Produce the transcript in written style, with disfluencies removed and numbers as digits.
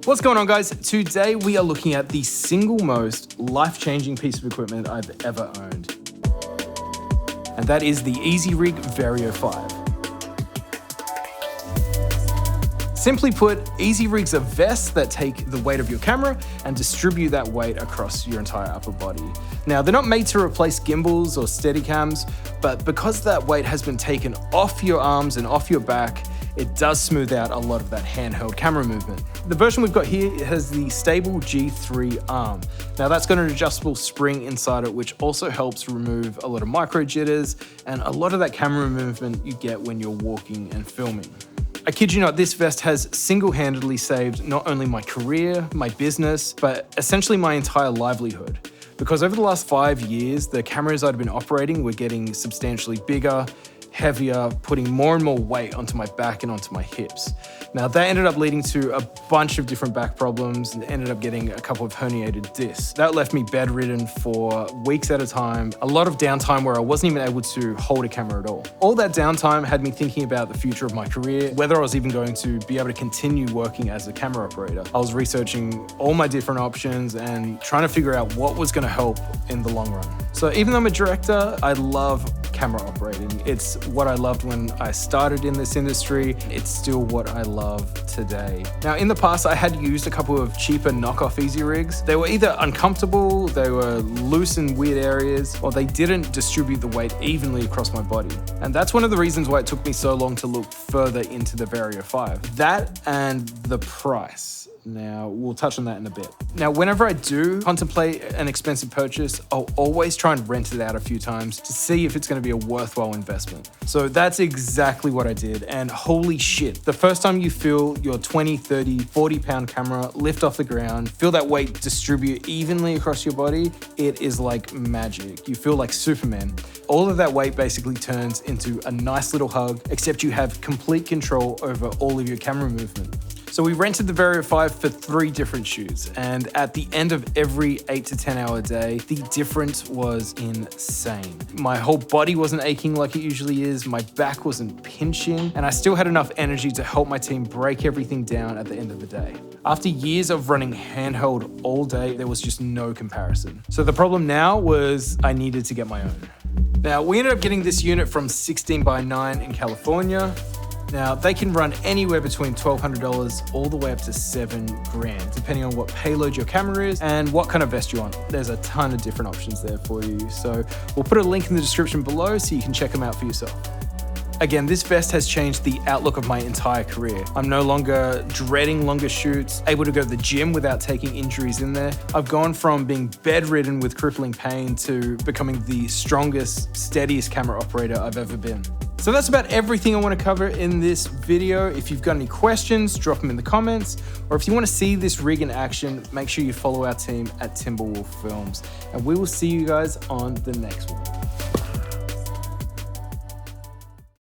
What's going on, guys? Today we are looking at the single most life-changing piece of equipment I've ever owned. And that is the EasyRig Vario 5. Simply put, EasyRigs are vests that take the weight of your camera and distribute that weight across your entire upper body. Now, they're not made to replace gimbals or Steadicams, but because that weight has been taken off your arms and off your back, it does smooth out a lot of that handheld camera movement. The version we've got here has the Stabil G3 arm. Now that's got an adjustable spring inside it, which also helps remove a lot of micro jitters and a lot of that camera movement you get when you're walking and filming. I kid you not, this vest has single-handedly saved not only my career, my business, but essentially my entire livelihood. Because over the last 5 years, the cameras I'd been operating were getting substantially bigger, heavier, putting more and more weight onto my back and onto my hips. Now that ended up leading to a bunch of different back problems and ended up getting a couple of herniated discs. That left me bedridden for weeks at a time, a lot of downtime where I wasn't even able to hold a camera at all. All that downtime had me thinking about the future of my career, whether I was even going to be able to continue working as a camera operator. I was researching all my different options and trying to figure out what was going to help in the long run. So even though I'm a director, I love camera operating. It's what I loved when I started in this industry. It's still what I love today. Now, in the past, I had used a couple of cheaper knockoff EasyRigs. They were either uncomfortable, they were loose in weird areas, or they didn't distribute the weight evenly across my body. And that's one of the reasons why it took me so long to look further into the Vario 5. That and the price. Now, we'll touch on that in a bit. Now, whenever I do contemplate an expensive purchase, I'll always try and rent it out a few times to see if it's going to be a worthwhile investment. So that's exactly what I did. And holy shit, the first time you feel your 20, 30, 40 pound camera lift off the ground, feel that weight distribute evenly across your body, it is like magic. You feel like Superman. All of that weight basically turns into a nice little hug, except you have complete control over all of your camera movement. So we rented the Vario 5 for 3 different shoots, and at the end of every 8 to 10 hour day, the difference was insane. My whole body wasn't aching like it usually is, my back wasn't pinching, and I still had enough energy to help my team break everything down at the end of the day. After years of running handheld all day, there was just no comparison. So the problem now was I needed to get my own. Now, we ended up getting this unit from 16x9 in California. Now, they can run anywhere between $1,200 all the way up to $7,000, depending on what payload your camera is and what kind of vest you want. There's a ton of different options there for you. So we'll put a link in the description below so you can check them out for yourself. Again, this vest has changed the outlook of my entire career. I'm no longer dreading longer shoots, able to go to the gym without taking injuries in there. I've gone from being bedridden with crippling pain to becoming the strongest, steadiest camera operator I've ever been. So that's about everything I want to cover in this video. If you've got any questions, drop them in the comments. Or if you want to see this rig in action, make sure you follow our team at Timberwolf Films. And we will see you guys on the next one.